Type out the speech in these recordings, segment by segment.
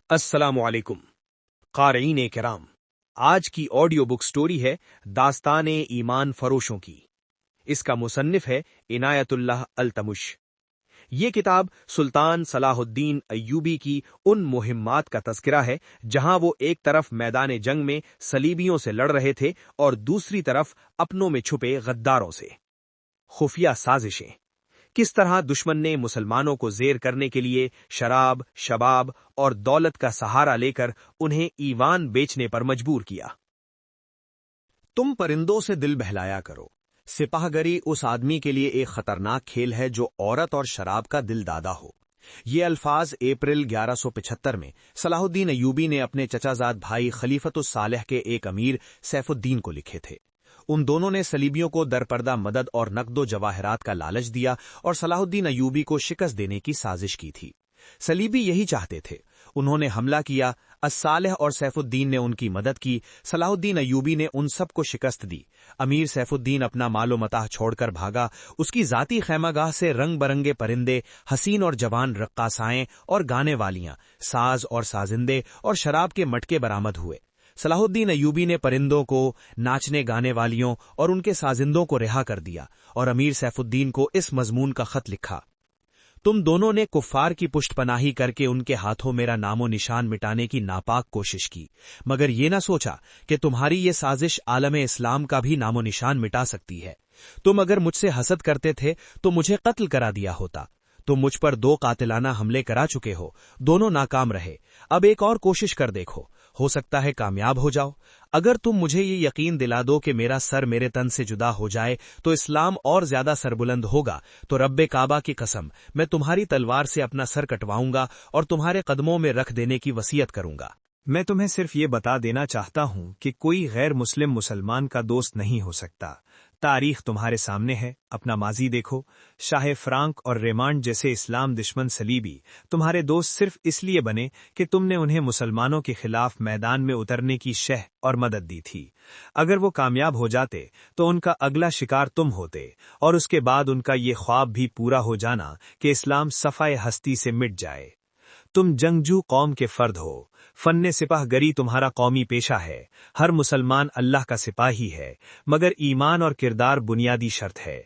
السلام علیکم قارئین کرام، آج کی آڈیو بک سٹوری ہے داستان ایمان فروشوں کی۔ اس کا مصنف ہے عنایت اللہ التمش۔ یہ کتاب سلطان صلاح الدین ایوبی کی ان مہمات کا تذکرہ ہے جہاں وہ ایک طرف میدان جنگ میں صلیبیوں سے لڑ رہے تھے اور دوسری طرف اپنوں میں چھپے غداروں سے۔ خفیہ سازشیں، کس طرح دشمن نے مسلمانوں کو زیر کرنے کے لیے شراب، شباب اور دولت کا سہارا لے کر انہیں ایوان بیچنے پر مجبور کیا۔ تم پرندوں سے دل بہلایا کرو، سپاہ گری اس آدمی کے لیے ایک خطرناک کھیل ہے جو عورت اور شراب کا دل دادا ہو۔ یہ الفاظ اپریل 1175 میں صلاح الدین ایوبی نے اپنے چچا زاد بھائی خلیفۃ الصالح کے ایک امیر سیف الدین کو لکھے تھے۔ ان دونوں نے صلیبیوں کو درپردہ مدد اور نقد و جواہرات کا لالچ دیا اور صلاح الدین ایوبی کو شکست دینے کی سازش کی تھی۔ صلیبی یہی چاہتے تھے۔ انہوں نے حملہ کیا، الصالح اور سیف الدین نے ان کی مدد کی، صلاح الدین ایوبی نے ان سب کو شکست دی۔ امیر سیف الدین اپنا مال و متاع چھوڑ کر بھاگا۔ اس کی ذاتی خیمہ گاہ سے رنگ برنگے پرندے، حسین اور جوان رقاصائیں اور گانے والیاں، ساز اور سازندے اور شراب کے مٹکے برآمد ہوئے۔ صلاح الدین ایوبی نے پرندوں کو، ناچنے گانے والیوں اور ان کے سازندوں کو رہا کر دیا اور امیر سیف الدین کو اس مضمون کا خط لکھا: تم دونوں نے کفار کی پشت پناہی کر کے ان کے ہاتھوں میرا نام و نشان مٹانے کی ناپاک کوشش کی، مگر یہ نہ سوچا کہ تمہاری یہ سازش عالم اسلام کا بھی نام و نشان مٹا سکتی ہے۔ تم اگر مجھ سے حسد کرتے تھے تو مجھے قتل کرا دیا ہوتا۔ تم مجھ پر 2 قاتلانہ حملے کرا چکے ہو، دونوں ناکام رہے۔ اب ایک اور کوشش کر دیکھو، ہو سکتا ہے کامیاب ہو جاؤ۔ اگر تم مجھے یہ یقین دلا دو کہ میرا سر میرے تن سے جدا ہو جائے تو اسلام اور زیادہ سربلند ہوگا، تو رب کعبہ کی قسم میں تمہاری تلوار سے اپنا سر کٹواؤں گا اور تمہارے قدموں میں رکھ دینے کی وصیت کروں گا۔ میں تمہیں صرف یہ بتا دینا چاہتا ہوں کہ کوئی غیر مسلم مسلمان کا دوست نہیں ہو سکتا۔ تاریخ تمہارے سامنے ہے، اپنا ماضی دیکھو۔ شاہ فرانک اور ریمانڈ جیسے اسلام دشمن صلیبی تمہارے دوست صرف اس لیے بنے کہ تم نے انہیں مسلمانوں کے خلاف میدان میں اترنے کی شہ اور مدد دی تھی۔ اگر وہ کامیاب ہو جاتے تو ان کا اگلا شکار تم ہوتے، اور اس کے بعد ان کا یہ خواب بھی پورا ہو جانا کہ اسلام صفحۂ ہستی سے مٹ جائے۔ تم جنگجو قوم کے فرد ہو، فن سپاہ گری تمہارا قومی پیشہ ہے۔ ہر مسلمان اللہ کا سپاہی ہے، مگر ایمان اور کردار بنیادی شرط ہے۔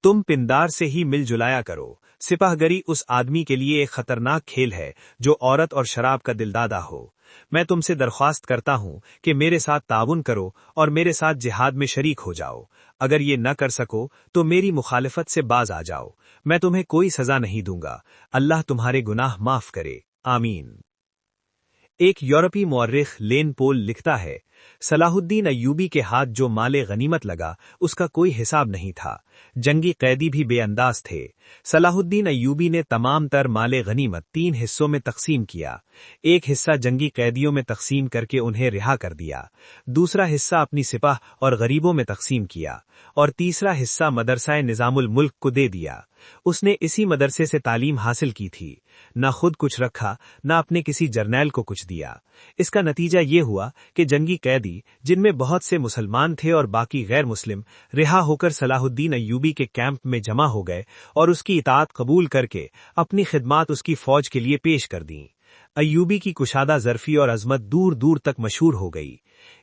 تم پندار سے ہی مل جلایا کرو۔ سپاہ گری اس آدمی کے لیے ایک خطرناک کھیل ہے جو عورت اور شراب کا دلدادہ ہو۔ میں تم سے درخواست کرتا ہوں کہ میرے ساتھ تعاون کرو اور میرے ساتھ جہاد میں شریک ہو جاؤ۔ اگر یہ نہ کر سکو تو میری مخالفت سے باز آ جاؤ، میں تمہیں کوئی سزا نہیں دوں گا۔ اللہ تمہارے گناہ معاف کرے، آمین۔ ایک یورپی مورخ لین پول لکھتا ہے، صلاح الدین ایوبی کے ہاتھ جو مال غنیمت لگا اس کا کوئی حساب نہیں تھا۔ جنگی قیدی بھی بے انداز تھے۔ صلاح الدین ایوبی نے تمام تر مال غنیمت 3 حصوں میں تقسیم کیا۔ ایک حصہ جنگی قیدیوں میں تقسیم کر کے انہیں رہا کر دیا، دوسرا حصہ اپنی سپاہ اور غریبوں میں تقسیم کیا، اور تیسرا حصہ مدرسہ نظام الملک کو دے دیا۔ اس نے اسی مدرسے سے تعلیم حاصل کی تھی، نہ خود کچھ رکھا نہ اپنے کسی جرنیل کو کچھ دیا۔ اس کا نتیجہ یہ ہوا کہ جنگی قیدی، جن میں بہت سے مسلمان تھے اور باقی غیر مسلم، رہا ہو کر صلاح الدین ایوبی کے کیمپ میں جمع ہو گئے اور اس کی اطاعت قبول کر کے اپنی خدمات اس کی فوج کے لیے پیش کر دیں۔ ایوبی کی کشادہ ظرفی اور عظمت دور دور تک مشہور ہو گئی۔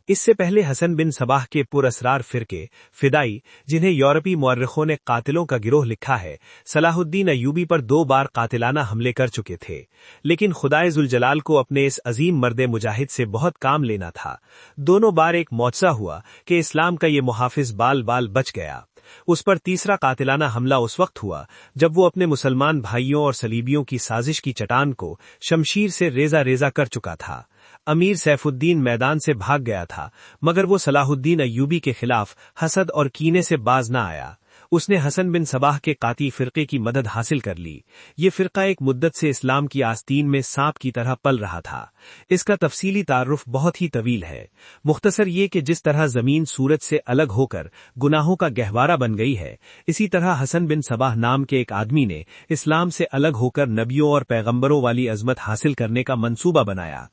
اس سے پہلے حسن بن صباح کے پر اسرار فرقے فدائی، جنہیں یورپی مورخوں نے قاتلوں کا گروہ لکھا ہے، صلاح الدین ایوبی پر 2 بار قاتلانہ حملے کر چکے تھے، لیکن خدائے ذوالجلال کو اپنے اس عظیم مرد مجاہد سے بہت کام لینا تھا۔ دونوں بار ایک معجزہ ہوا کہ اسلام کا یہ محافظ بال بال بچ گیا۔ اس پر تیسرا قاتلانہ حملہ اس وقت ہوا جب وہ اپنے مسلمان بھائیوں اور صلیبیوں کی سازش کی چٹان کو شمشیر سے ریزہ ریزہ کر چکا تھا۔ امیر سیف الدین میدان سے بھاگ گیا تھا، مگر وہ صلاح الدین ایوبی کے خلاف حسد اور کینے سے باز نہ آیا۔ اس نے حسن بن صباح کے قاطی فرقے کی مدد حاصل کر لی۔ یہ فرقہ ایک مدت سے اسلام کی آستین میں سانپ کی طرح پل رہا تھا۔ اس کا تفصیلی تعارف بہت ہی طویل ہے، مختصر یہ کہ جس طرح زمین سورج سے الگ ہو کر گناہوں کا گہوارہ بن گئی ہے، اسی طرح حسن بن صباح نام کے ایک آدمی نے اسلام سے الگ ہو کر نبیوں اور پیغمبروں والی عظمت حاصل کرنے کا منصوبہ بنایا۔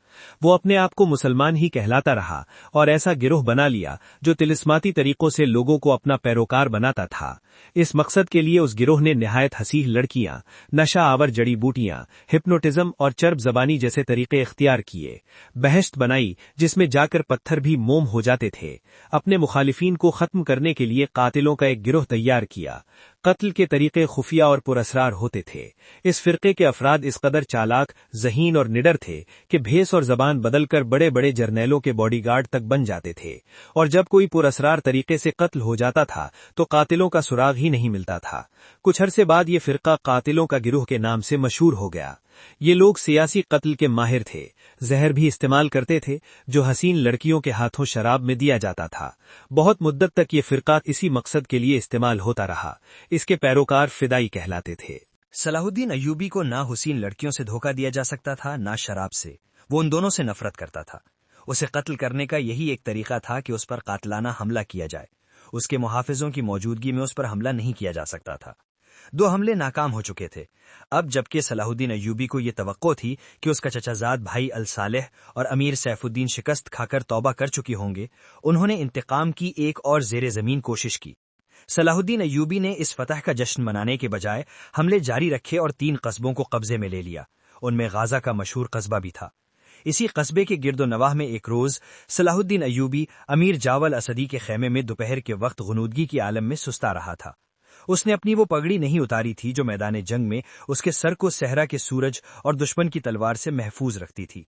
وہ اپنے آپ کو مسلمان ہی کہلاتا رہا اور ایسا گروہ بنا لیا جو طلسماتی طریقوں سے لوگوں کو اپنا پیروکار بناتا تھا۔ اس مقصد کے لیے اس گروہ نے نہایت حسین لڑکیاں، نشہ آور جڑی بوٹیاں، ہپنوٹزم اور چرب زبانی جیسے طریقے اختیار کیے، بہشت بنائی جس میں جا کر پتھر بھی موم ہو جاتے تھے، اپنے مخالفین کو ختم کرنے کے لیے قاتلوں کا ایک گروہ تیار کیا۔ قتل کے طریقے خفیہ اور پراسرار ہوتے تھے۔ اس فرقے کے افراد اس قدر چالاک، ذہین اور نڈر تھے کہ بھیس اور زبان بدل کر بڑے بڑے جرنیلوں کے باڈی گارڈ تک بن جاتے تھے، اور جب کوئی پراسرار طریقے سے قتل ہو جاتا تھا تو قاتلوں کا سراغ ہی نہیں ملتا تھا۔ کچھ عرصے بعد یہ فرقہ قاتلوں کا گروہ کے نام سے مشہور ہو گیا۔ یہ لوگ سیاسی قتل کے ماہر تھے، زہر بھی استعمال کرتے تھے جو حسین لڑکیوں کے ہاتھوں شراب میں دیا جاتا تھا۔ بہت مدت تک یہ فرقہ اسی مقصد کے لیے استعمال ہوتا رہا۔ اس کے پیروکار فدائی کہلاتے تھے۔ صلاح الدین ایوبی کو نہ حسین لڑکیوں سے دھوکہ دیا جا سکتا تھا، نہ شراب سے۔ وہ ان دونوں سے نفرت کرتا تھا۔ اسے قتل کرنے کا یہی ایک طریقہ تھا کہ اس پر قاتلانہ حملہ کیا جائے۔ اس کے محافظوں کی موجودگی میں اس پر حملہ نہیں کیا جا سکتا تھا۔ 2 حملے ناکام ہو چکے تھے۔ اب جبکہ صلاح الدین ایوبی کو یہ توقع تھی کہ اس کا چچا زاد بھائی الصالح اور امیر سیف الدین شکست کھا کر توبہ کر چکے ہوں گے، انہوں نے انتقام کی ایک اور زیر زمین کوشش کی۔ صلاح الدین ایوبی نے اس فتح کا جشن منانے کے بجائے حملے جاری رکھے اور 3 قصبوں کو قبضے میں لے لیا۔ ان میں غازہ کا مشہور قصبہ بھی تھا۔ اسی قصبے کے گرد و نواح میں ایک روز صلاح الدین ایوبی امیر جاول اسدی کے خیمے میں دوپہر کے وقت غنودگی کی عالم میں سستا رہا تھا۔ اس نے اپنی وہ پگڑی نہیں اتاری تھی جو میدان جنگ میں اس کے سر کو صحرا کے سورج اور دشمن کی تلوار سے محفوظ رکھتی تھی۔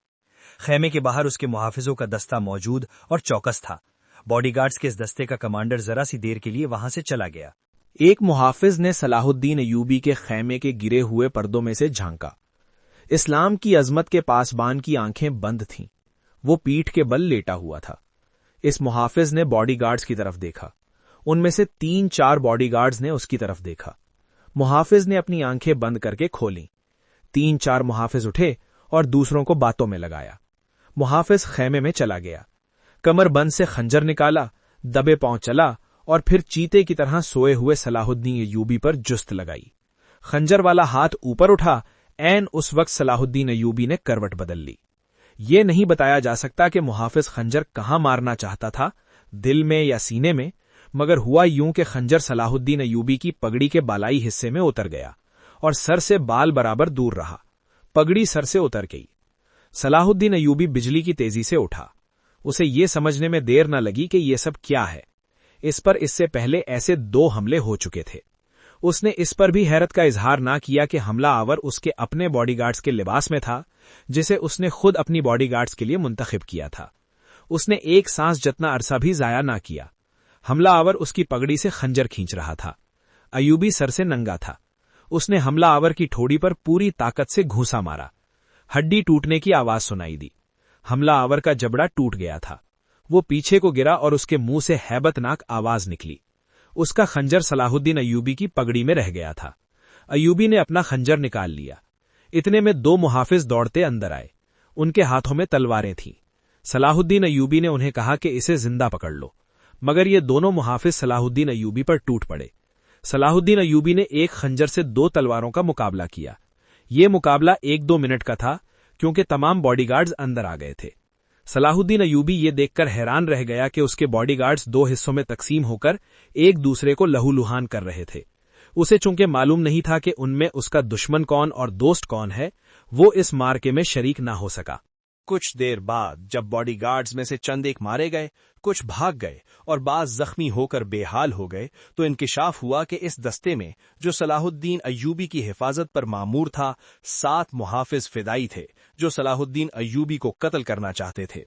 خیمے کے باہر اس کے محافظوں کا دستہ موجود اور چوکس تھا۔ باڈی گارڈز کے اس دستے کا کمانڈر ذرا سی دیر کے لیے وہاں سے چلا گیا۔ ایک محافظ نے صلاح الدین ایوبی کے خیمے کے گرے ہوئے پردوں میں سے جھانکا۔ اسلام کی عظمت کے پاسبان کی آنکھیں بند تھیں۔ وہ پیٹھ کے بل لیٹا ہوا تھا۔ اس محافظ نے باڈی گارڈز کی طرف دیکھا۔ ان میں سے 3-4 باڈی گارڈز نے اس کی طرف دیکھا۔ محافظ نے اپنی آنکھیں بند کر کے کھولیں۔ 3-4 محافظ اٹھے اور دوسروں کو باتوں میں لگایا۔ محافظ خیمے میں چلا گیا۔ کمر بند سے خنجر نکالا، دبے پاؤں چلا اور پھر چیتے کی طرح سوئے ہوئے صلاح الدین ایوبی پر جست لگائی۔ خنجر والا ہاتھ اوپر اٹھا۔ عین اس وقت صلاح الدین ایوبی نے کروٹ بدل لی۔ یہ نہیں بتایا جا سکتا کہ محافظ خنجر کہاں مارنا چاہتا تھا، دل میں یا سینے میں، مگر ہوا یوں کہ خنجر صلاح الدین ایوبی کی پگڑی کے بالائی حصے میں اتر گیا اور سر سے بال برابر دور رہا۔ پگڑی سر سے اتر گئی۔ صلاح الدین ایوبی بجلی کی تیزی سے اٹھا۔ اسے یہ سمجھنے میں دیر نہ لگی کہ یہ سب کیا ہے۔ اس پر اس سے پہلے ایسے 2 حملے ہو چکے تھے۔ اس نے اس پر بھی حیرت کا اظہار نہ کیا کہ حملہ آور اس کے اپنے باڈی گارڈز کے لباس میں تھا، جسے اس نے خود اپنی باڈی گارڈز کے لیے منتخب کیا تھا۔ اس نے ایک سانس جتنا عرصہ بھی ضائع نہ کیا۔ حملہ آور اس کی پگڑی سے خنجر کھینچ رہا تھا۔ ایوبی سر سے ننگا تھا۔ اس نے حملہ آور کی ٹھوڑی پر پوری طاقت سے گھونسا مارا۔ ہڈی ٹوٹنے کی آواز سنائی دی۔ حملہ آور کا جبڑا ٹوٹ گیا تھا۔ وہ پیچھے کو گرا اور اس کے منہ سے ہیبت ناک آواز نکلی۔ اس کا خنجر صلاح الدین ایوبی کی پگڑی میں رہ گیا تھا۔ ایوبی نے اپنا خنجر نکال لیا۔ اتنے میں 2 محافظ دوڑتے اندر آئے۔ ان کے ہاتھوں میں تلواریں تھیں۔ صلاح الدین ایوبی نے انہیں کہا کہ اسے زندہ پکڑ لو، مگر یہ دونوں محافظ صلاح الدین ایوبی پر ٹوٹ پڑے۔ صلاح الدین ایوبی نے ایک خنجر سے 2 تلواروں کا مقابلہ کیا۔ یہ مقابلہ 1-2 منٹ کا تھا کیونکہ تمام باڈی گارڈز اندر آ گئے تھے۔ صلاح الدین ایوبی یہ دیکھ کر حیران رہ گیا کہ اس کے باڈی گارڈز 2 حصوں میں تقسیم ہو کر ایک دوسرے کو لہو لہان کر رہے تھے۔ اسے چونکہ معلوم نہیں تھا کہ ان میں اس کا دشمن کون اور دوست کون ہے، وہ اس مارکے میں شریک نہ ہو سکا۔ کچھ دیر بعد جب باڈی گارڈز میں سے چند ایک مارے گئے، کچھ بھاگ گئے اور بعض زخمی ہو کر بے حال ہو گئے، تو انکشاف ہوا کہ اس دستے میں جو صلاح الدین ایوبی کی حفاظت پر مامور تھا، 7 محافظ فدائی تھے جو صلاح الدین ایوبی کو قتل کرنا چاہتے تھے۔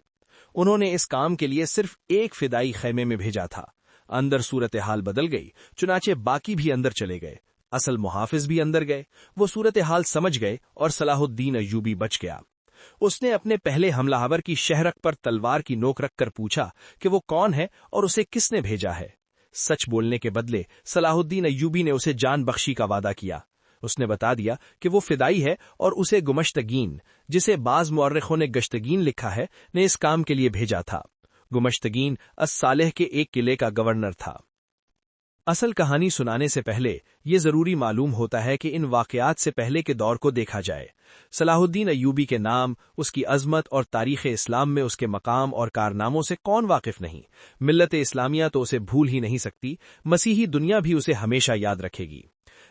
انہوں نے اس کام کے لیے صرف ایک فدائی خیمے میں بھیجا تھا۔ اندر صورتحال بدل گئی، چنانچہ باقی بھی اندر چلے گئے۔ اصل محافظ بھی اندر گئے۔ وہ صورتحال سمجھ گئے اور صلاح الدین ایوبی بچ گیا۔ اس نے اپنے پہلے حملہ آور کی شہرک پر تلوار کی نوک رکھ کر پوچھا کہ وہ کون ہے اور اسے کس نے بھیجا ہے۔ سچ بولنے کے بدلے صلاح الدین ایوبی نے اسے جان بخشی کا وعدہ کیا۔ اس نے بتا دیا کہ وہ فدائی ہے اور اسے گمشتگین، جسے بعض مورخوں نے گشتگین لکھا ہے، نے اس کام کے لیے بھیجا تھا۔ گمشتگین الصالح کے ایک قلعے کا گورنر تھا۔ اصل کہانی سنانے سے پہلے یہ ضروری معلوم ہوتا ہے کہ ان واقعات سے پہلے کے دور کو دیکھا جائے۔ صلاح الدین ایوبی کے نام، اس کی عظمت اور تاریخ اسلام میں اس کے مقام اور کارناموں سے کون واقف نہیں؟ ملت اسلامیہ تو اسے بھول ہی نہیں سکتی، مسیحی دنیا بھی اسے ہمیشہ یاد رکھے گی۔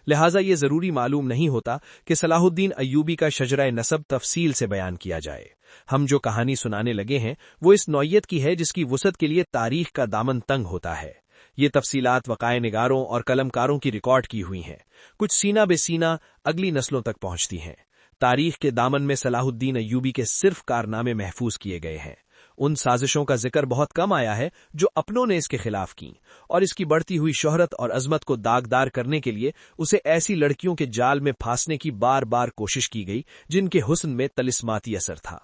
لہٰذا یہ ضروری معلوم نہیں ہوتا کہ صلاح الدین ایوبی کا شجرہ نسب تفصیل سے بیان کیا جائے۔ ہم جو کہانی سنانے لگے ہیں وہ اس نوعیت کی ہے جس کی وسعت کے لیے تاریخ کا دامن تنگ ہوتا ہے۔ یہ تفصیلات وقائع نگاروں اور قلمکاروں کی ریکارڈ کی ہوئی ہیں، کچھ سینہ بے سینہ اگلی نسلوں تک پہنچتی ہیں۔ تاریخ کے دامن میں صلاح الدین ایوبی کے صرف کارنامے محفوظ کیے گئے ہیں۔ ان سازشوں کا ذکر بہت کم آیا ہے جو اپنوں نے اس کے خلاف کیں، اور اس کی بڑھتی ہوئی شہرت اور عظمت کو داغدار کرنے کے لیے اسے ایسی لڑکیوں کے جال میں پھانسنے کی بار بار کوشش کی گئی جن کے حسن میں طلسماتی اثر تھا۔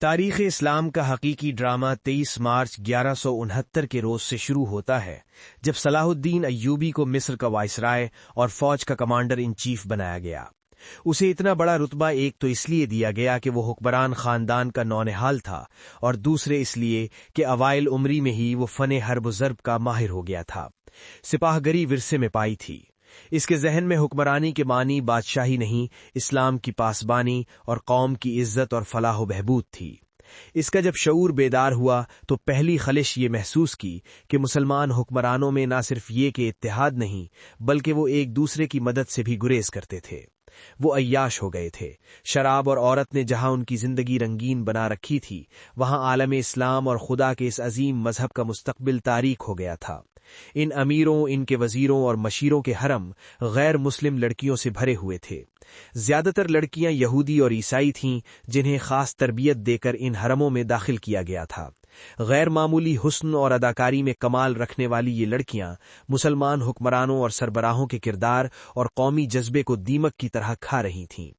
تاریخ اسلام کا حقیقی ڈرامہ 23 مارچ 1169 کے روز سے شروع ہوتا ہے جب صلاح الدین ایوبی کو مصر کا وائسرائے اور فوج کا کمانڈر ان چیف بنایا گیا۔ اسے اتنا بڑا رتبہ ایک تو اس لیے دیا گیا کہ وہ حکمران خاندان کا نونہال تھا، اور دوسرے اس لیے کہ اوائل عمری میں ہی وہ فن حرب و ضرب کا ماہر ہو گیا تھا۔ سپاہ گری ورثے میں پائی تھی۔ اس کے ذہن میں حکمرانی کے معنی بادشاہی نہیں، اسلام کی پاسبانی اور قوم کی عزت اور فلاح و بہبود تھی۔ اس کا جب شعور بیدار ہوا تو پہلی خلش یہ محسوس کی کہ مسلمان حکمرانوں میں نہ صرف یہ کہ اتحاد نہیں بلکہ وہ ایک دوسرے کی مدد سے بھی گریز کرتے تھے۔ وہ عیاش ہو گئے تھے۔ شراب اور عورت نے جہاں ان کی زندگی رنگین بنا رکھی تھی، وہاں عالم اسلام اور خدا کے اس عظیم مذہب کا مستقبل تاریک ہو گیا تھا۔ ان امیروں، ان کے وزیروں اور مشیروں کے حرم غیر مسلم لڑکیوں سے بھرے ہوئے تھے۔ زیادہ تر لڑکیاں یہودی اور عیسائی تھیں جنہیں خاص تربیت دے کر ان حرموں میں داخل کیا گیا تھا۔ غیر معمولی حسن اور اداکاری میں کمال رکھنے والی یہ لڑکیاں مسلمان حکمرانوں اور سربراہوں کے کردار اور قومی جذبے کو دیمک کی طرح کھا رہی تھیں۔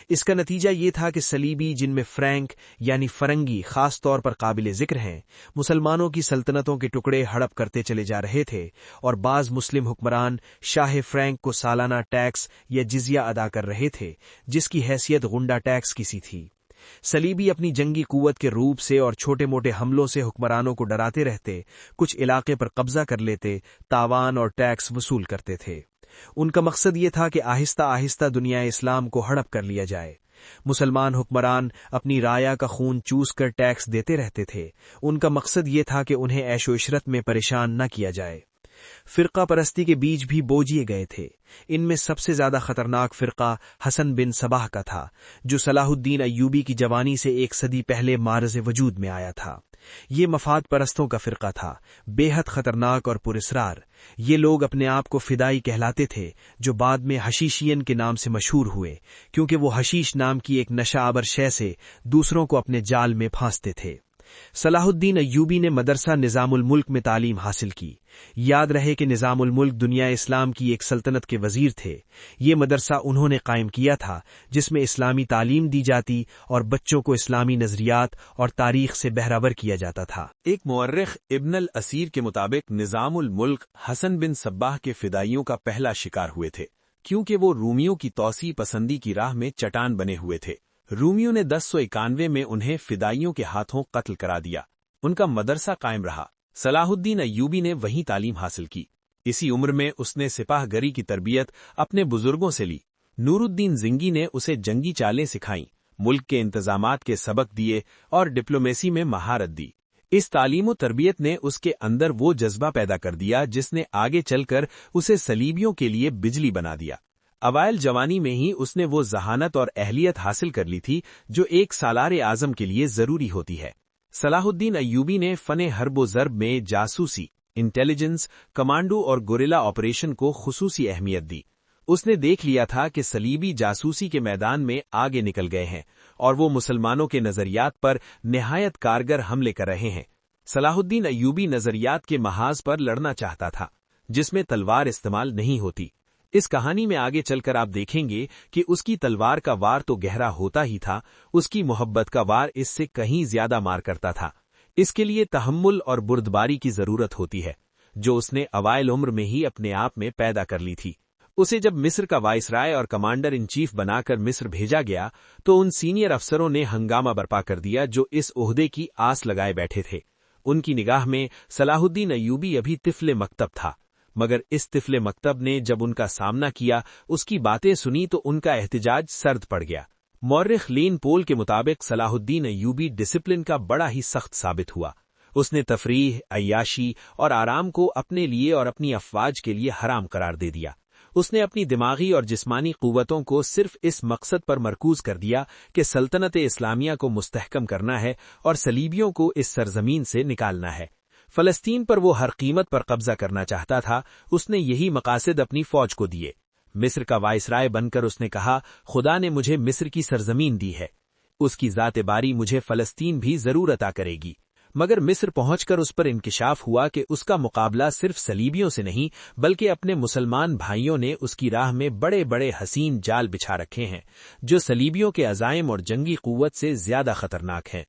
اس کا نتیجہ یہ تھا کہ صلیبی، جن میں فرینک یعنی فرنگی خاص طور پر قابل ذکر ہیں، مسلمانوں کی سلطنتوں کے ٹکڑے ہڑپ کرتے چلے جا رہے تھے، اور بعض مسلم حکمران شاہ فرینک کو سالانہ ٹیکس یا جزیہ ادا کر رہے تھے جس کی حیثیت غنڈہ ٹیکس کی سی تھی۔ صلیبی اپنی جنگی قوت کے روپ سے اور چھوٹے موٹے حملوں سے حکمرانوں کو ڈراتے رہتے، کچھ علاقے پر قبضہ کر لیتے، تاوان اور ٹیکس وصول کرتے تھے۔ ان کا مقصد یہ تھا کہ آہستہ آہستہ دنیا اسلام کو ہڑپ کر لیا جائے۔ مسلمان حکمران اپنی رایا کا خون چوس کر ٹیکس دیتے رہتے تھے۔ ان کا مقصد یہ تھا کہ انہیں عیش و عشرت میں پریشان نہ کیا جائے۔ فرقہ پرستی کے بیج بھی بوجھیے گئے تھے۔ ان میں سب سے زیادہ خطرناک فرقہ حسن بن صباح کا تھا، جو صلاح الدین ایوبی کی جوانی سے ایک صدی پہلے معرض وجود میں آیا تھا۔ یہ مفاد پرستوں کا فرقہ تھا، بے حد خطرناک اور پراسرار۔ یہ لوگ اپنے آپ کو فدائی کہلاتے تھے، جو بعد میں حشیشین کے نام سے مشہور ہوئے، کیونکہ وہ حشیش نام کی ایک نشہ آور شے سے دوسروں کو اپنے جال میں پھانستے تھے۔ صلاح الدین ایوبی نے مدرسہ نظام الملک میں تعلیم حاصل کی۔ یاد رہے کہ نظام الملک دنیا اسلام کی ایک سلطنت کے وزیر تھے۔ یہ مدرسہ انہوں نے قائم کیا تھا جس میں اسلامی تعلیم دی جاتی اور بچوں کو اسلامی نظریات اور تاریخ سے بہرور کیا جاتا تھا۔ ایک مورخ ابن الاسیر کے مطابق نظام الملک حسن بن صباح کے فدائیوں کا پہلا شکار ہوئے تھے، کیونکہ وہ رومیوں کی توسیع پسندی کی راہ میں چٹان بنے ہوئے تھے۔ رومیوں نے 1091 میں انہیں فدائیوں کے ہاتھوں قتل کرا دیا۔ ان کا مدرسہ قائم رہا۔ صلاح الدین ایوبی نے وہیں تعلیم حاصل کی۔ اسی عمر میں اس نے سپاہ گری کی تربیت اپنے بزرگوں سے لی۔ نور الدین زنگی نے اسے جنگی چالیں سکھائیں، ملک کے انتظامات کے سبق دیے اور ڈپلومیسی میں مہارت دی۔ اس تعلیم و تربیت نے اس کے اندر وہ جذبہ پیدا کر دیا جس نے آگے چل کر اسے صلیبیوں کے لیے بجلی بنا دیا۔ اوائل جوانی میں ہی اس نے وہ ذہانت اور اہلیت حاصل کر لی تھی جو ایک سالار اعظم کے لیے ضروری ہوتی ہے۔ صلاح الدین ایوبی نے فن حرب و ضرب میں جاسوسی، انٹیلیجنس، کمانڈو اور گوریلا آپریشن کو خصوصی اہمیت دی۔ اس نے دیکھ لیا تھا کہ صلیبی جاسوسی کے میدان میں آگے نکل گئے ہیں اور وہ مسلمانوں کے نظریات پر نہایت کارگر حملے کر رہے ہیں۔ صلاح الدین ایوبی نظریات کے محاذ پر لڑنا چاہتا تھا جس میں تلوار استعمال نہیں ہوتی۔ اس کہانی میں آگے چل کر آپ دیکھیں گے کہ اس کی تلوار کا وار تو گہرا ہوتا ہی تھا، اس کی محبت کا وار اس سے کہیں زیادہ مار کرتا تھا۔ اس کے لیے تحمل اور بردباری کی ضرورت ہوتی ہے، جو اس نے اوائل عمر میں ہی اپنے آپ میں پیدا کر لی تھی۔ اسے جب مصر کا وائسرائے اور کمانڈر ان چیف بنا کر مصر بھیجا گیا تو ان سینئر افسروں نے ہنگامہ برپا کر دیا جو اس عہدے کی آس لگائے بیٹھے تھے۔ ان کی نگاہ میں صلاح الدین ایوبی ابھی طفل مکتب تھا۔ مگر اس طفل مکتب نے جب ان کا سامنا کیا، اس کی باتیں سنی تو ان کا احتجاج سرد پڑ گیا۔ مورخ لین پول کے مطابق صلاح الدین ایوبی ڈسپلن کا بڑا ہی سخت ثابت ہوا۔ اس نے تفریح، عیاشی اور آرام کو اپنے لیے اور اپنی افواج کے لیے حرام قرار دے دیا۔ اس نے اپنی دماغی اور جسمانی قوتوں کو صرف اس مقصد پر مرکوز کر دیا کہ سلطنت اسلامیہ کو مستحکم کرنا ہے اور صلیبیوں کو اس سرزمین سے نکالنا ہے۔ فلسطین پر وہ ہر قیمت پر قبضہ کرنا چاہتا تھا۔ اس نے یہی مقاصد اپنی فوج کو دیے۔ مصر کا وائسرائے بن کر اس نے کہا، خدا نے مجھے مصر کی سرزمین دی ہے، اس کی ذات باری مجھے فلسطین بھی ضرور عطا کرے گی۔ مگر مصر پہنچ کر اس پر انکشاف ہوا کہ اس کا مقابلہ صرف صلیبیوں سے نہیں بلکہ اپنے مسلمان بھائیوں نے اس کی راہ میں بڑے بڑے حسین جال بچھا رکھے ہیں، جو صلیبیوں کے عزائم اور جنگی قوت سے زیادہ خطرناک ہیں۔